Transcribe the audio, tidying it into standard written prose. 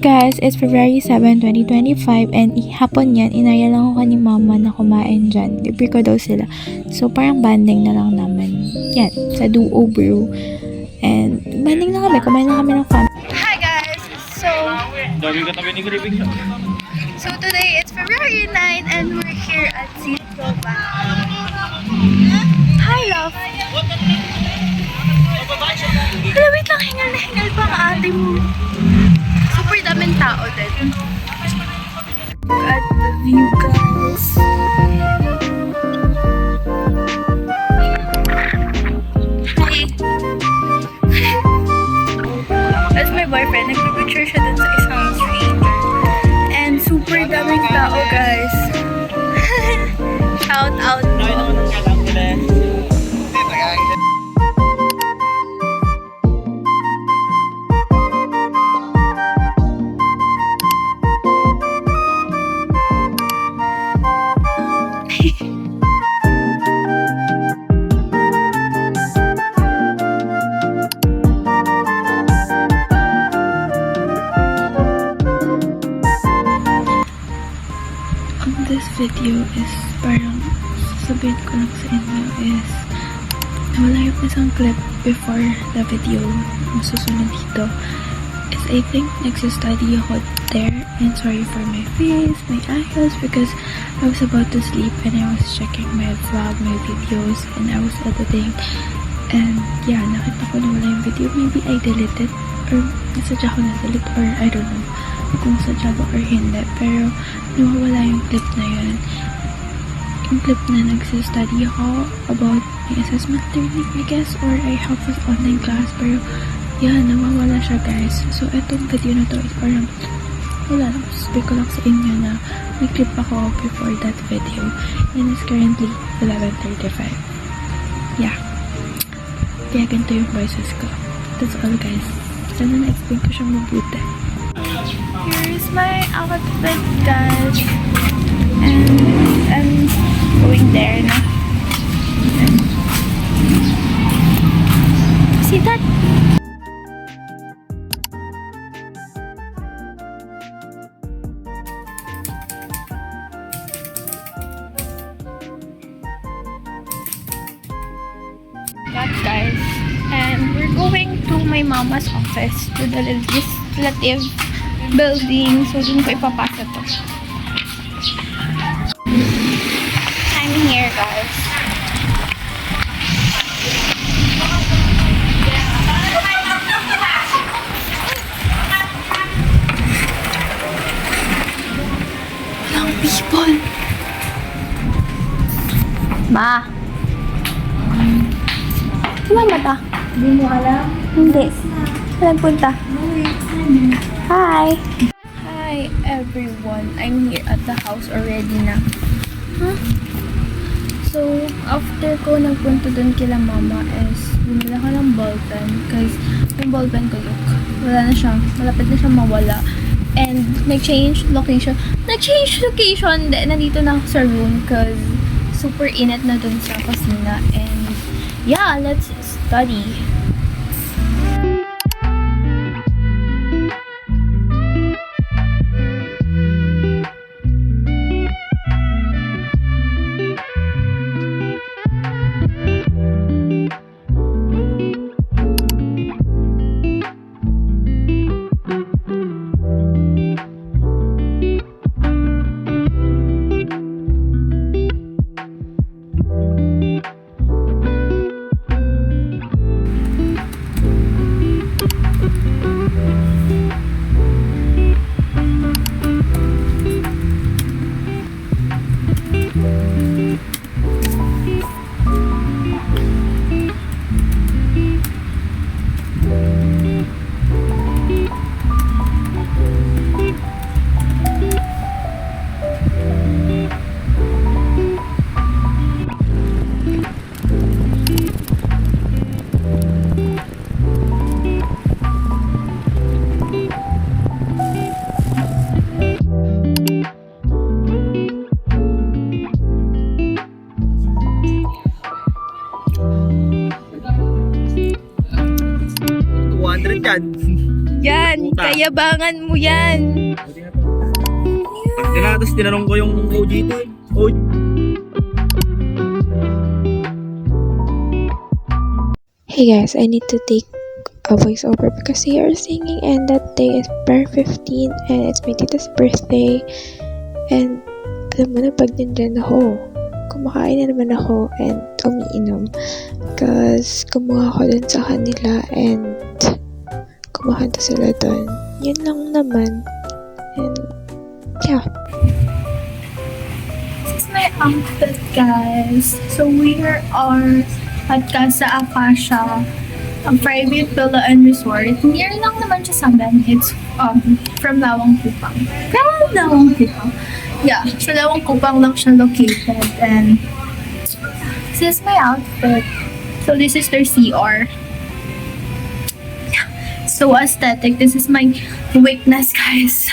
guys, it's February 7, 2025 and hapon yan, inaya lang ako ni mama na kumain dyan. Libre ko daw sila. So parang banding na lang naman. Yan, sa Duo Brew. And banding na kami, kumain na kami ng family. Hi guys! So today it's February 9 and we're here at Zero Bank. Hi love! Hala, wait lang, hingal na hingal pa ang ate mo. Super daming tao din. Look at the view, guys. Hi. That's my boyfriend. Nagpipicture siya dun sa isang stranger. And super daming tao, guys. Shout out po. This video is parang sasabihin ko lang sa inyo is nawala yung isang clip before the video yung susunod dito is I think nagsistudy ako there and sorry for my face, my eyes because I was about to sleep and I was checking my vlog, my videos and I was editing and yeah, nakita ko na wala yung video. Maybe I deleted or nasadya ko na-delete or I don't know kung sadya ba or hindi, pero nawawala yung clip na yun. Yung clip na nagsistudy ako about my assessment learning, I guess, or I have this online class, pero yeah, nawawala siya guys. So etong video na to is parang wala lang, sabi ko lang sa inyo na may clip ako before that video and it's currently 11:35. Yeah, kaya ganito yung voices ko. That's all guys. Sana na-explain ko siya mabuti. Here's my outfit, guys. And I'm going there now. See that? That, guys. And we're going to my mama's office, to the legislative building. So, dun ko ipapasa to. I'm here, guys. Young people. Ma. Mama ta? Hindi mo alam? Hindi. Saan punta? Hi! Hi everyone! I'm here at the house already na. Huh? So, after ko nagpunta dun kila mama is bumila ko ng ballpen because yung ballpen ko look, wala na siya, malapit na siya mawala. And nag-change location. Nag-change location! Nandito na ako sa room because super init na dun sa kusina. And yeah, let's study. Yan, Puta. kayabangan mo yan. Tapos tinanong ko yung OG ko eh. OG. Hey guys, I need to take a voiceover because they are singing and that day is Bar 15 and it's my tita's birthday. And alam mo na, pag nandyan ako, kumakain na naman ako and umiinom. Because kumuha ako dun sa kanila and kumakanta sila dun. Yun lang naman. And yeah. This is my outfit, guys. So we are at Casa Acacia, a private villa and resort. Near lang naman siya sa amin. It's from Lawang Kupang. From Lawang Kupang. Yeah, sa Lawang Kupang lang siya located. And this is my outfit. So this is their CR. So aesthetic. This is my weakness, guys.